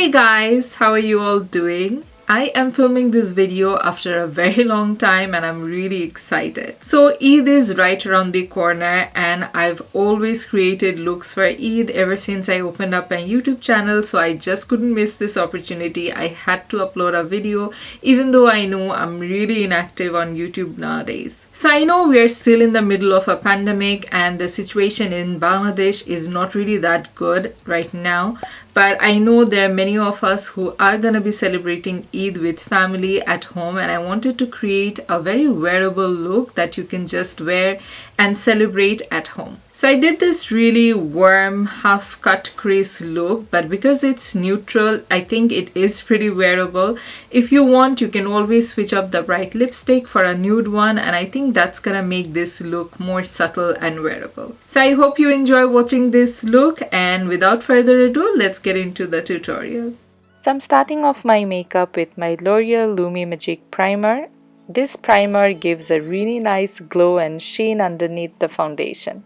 Hey guys, how are you all doing? I am filming this video after a very long time and I'm really excited. So Eid is right around the corner and I've always created looks for Eid ever since I opened up my YouTube channel, so I just couldn't miss this opportunity. I had to upload a video even though I know I'm really inactive on YouTube nowadays. So I know we are still in the middle of a pandemic and the situation in Bangladesh is not really that good right now. But I know there are many of us who are going to be celebrating Eid with family at home, and I wanted to create a very wearable look that you can just wear and celebrate at home. So I did this really warm half cut crease look, but because it's neutral, I think it is pretty wearable. If you want, you can always switch up the bright lipstick for a nude one, and I think that's gonna make this look more subtle and wearable. So I hope you enjoy watching this look, and without further ado, let's get into the tutorial. So I'm starting off my makeup with my L'Oreal Lumi Magic Primer. This primer gives a really nice glow and sheen underneath the foundation.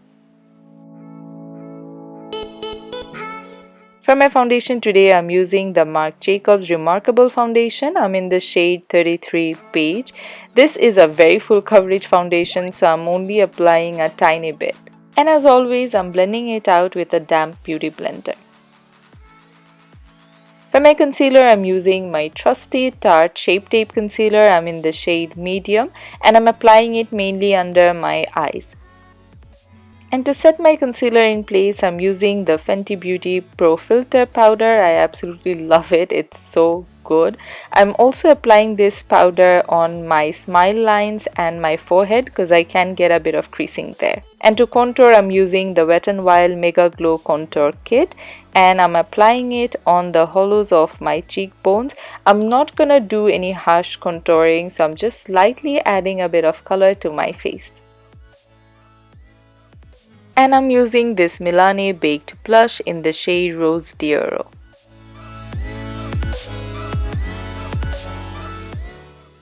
For my foundation today, I'm using the Marc Jacobs Remarkable Foundation. I'm in the shade 33 Beige. This is a very full coverage foundation, so I'm only applying a tiny bit. And as always, I'm blending it out with a damp beauty blender. For my concealer, I'm using my trusty Tarte Shape Tape Concealer. I'm in the shade Medium and I'm applying it mainly under my eyes. And to set my concealer in place, I'm using the Fenty Beauty Pro Filter powder. I absolutely love it. It's so good. I'm also applying this powder on my smile lines and my forehead because I can get a bit of creasing there. And to contour, I'm using the Wet n Wild Mega Glow Contour Kit and I'm applying it on the hollows of my cheekbones. I'm not gonna do any harsh contouring, so I'm just slightly adding a bit of color to my face. And I'm using this Milani Baked Blush in the shade Rose d'Oro.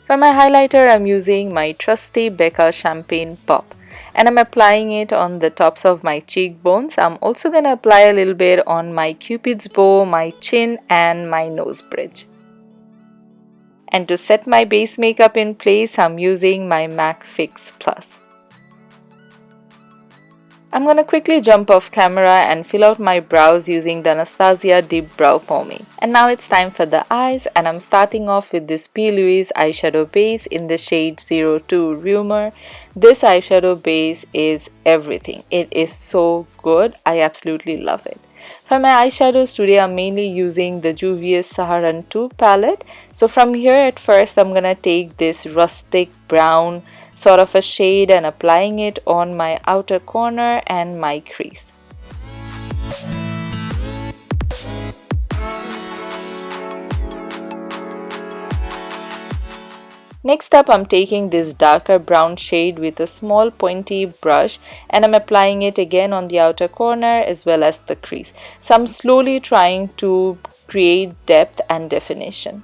For my highlighter, I'm using my trusty Becca Champagne Pop. And I'm applying it on the tops of my cheekbones. I'm also going to apply a little bit on my Cupid's bow, my chin and my nose bridge. And to set my base makeup in place, I'm using my MAC Fix Plus. I'm going to quickly jump off camera and fill out my brows using the Anastasia Deep Brow Pomade. And now it's time for the eyes, and I'm starting off with this P. Louise eyeshadow base in the shade 02 Rumor. This eyeshadow base is everything. It is so good. I absolutely love it. For my eyeshadows today, I'm mainly using the Juvia's Saharan 2 palette. So from here at first, I'm going to take this rustic brown sort of a shade and applying it on my outer corner and my crease. Next up, I'm taking this darker brown shade with a small pointy brush and I'm applying it again on the outer corner as well as the crease. So I'm slowly trying to create depth and definition.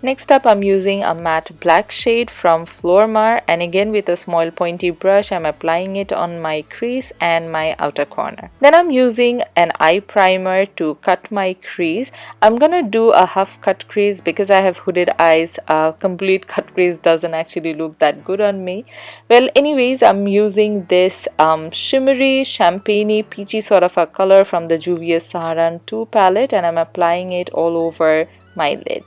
Next up, I'm using a matte black shade from Flormar and again with a small pointy brush, I'm applying it on my crease and my outer corner. Then I'm using an eye primer to cut my crease. I'm gonna do a half cut crease because I have hooded eyes. A complete cut crease doesn't actually look that good on me. Well, anyways, I'm using this shimmery, champagne-y, peachy sort of a color from the Juvia's Saharan 2 palette and I'm applying it all over my lid.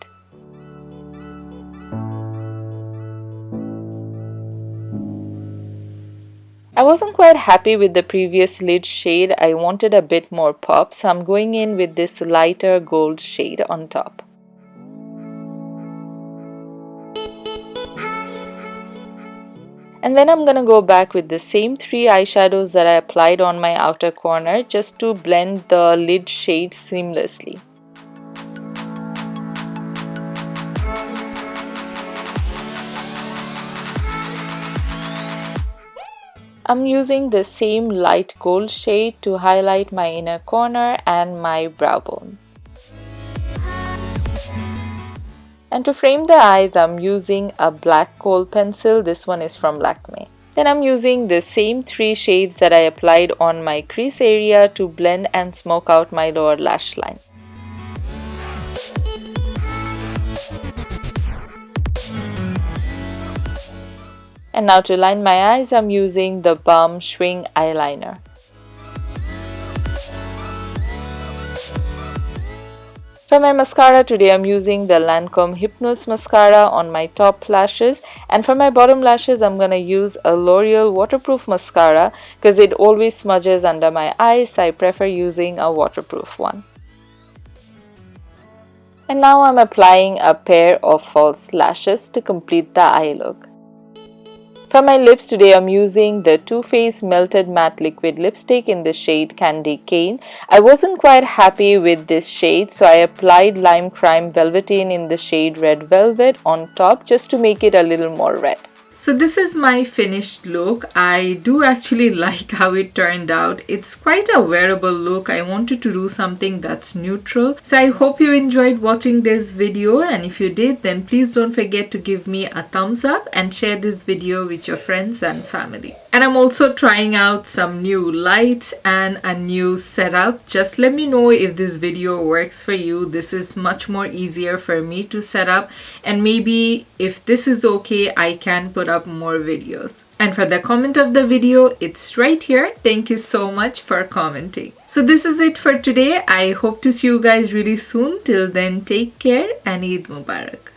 I wasn't quite happy with the previous lid shade. I wanted a bit more pop, so I'm going in with this lighter gold shade on top. And then I'm gonna go back with the same three eyeshadows that I applied on my outer corner just to blend the lid shade seamlessly. I'm using the same light gold shade to highlight my inner corner and my brow bone. And to frame the eyes, I'm using a black kohl pencil. This one is from Lakme. Then I'm using the same 3 shades that I applied on my crease area to blend and smoke out my lower lash line. And now to line my eyes, I'm using the Balm Swing eyeliner. For my mascara today, I'm using the Lancome Hypnose mascara on my top lashes, and for my bottom lashes, I'm gonna use a L'Oreal waterproof mascara because it always smudges under my eyes, so I prefer using a waterproof one. And now I'm applying a pair of false lashes to complete the eye look. For my lips today, I'm using the Too Faced Melted Matte Liquid Lipstick in the shade Candy Cane. I wasn't quite happy with this shade, so I applied Lime Crime Velveteen in the shade Red Velvet on top just to make it a little more red. So this is my finished look. I do actually like how it turned out. It's quite a wearable look. I wanted to do something that's neutral. So I hope you enjoyed watching this video, and if you did, then please don't forget to give me a thumbs up and share this video with your friends and family. And I'm also trying out some new lights and a new setup. Just let me know if this video works for you. This is much more easier for me to set up, and maybe if this is okay, I can put up more videos. And for the comment of the video, it's right here. Thank you so much for commenting. So this is it for today. I hope to see you guys really soon. Till then, take care and Eid Mubarak.